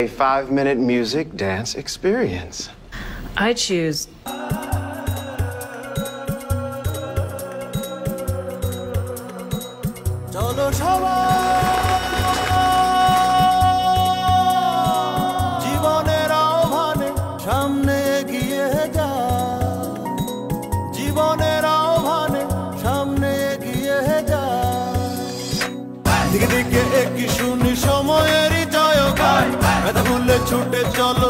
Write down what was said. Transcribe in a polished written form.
A 5-minute music dance experience. I choose. চলো সবাই জীবনের আহ্বানে সামনে এগিয়ে যা জীবনের আহ্বানে সামনে এগিয়ে যা দিকে দিকে একই শুনি সময়েরই জয়গান ব্যথা ভুলে ছুটে চলো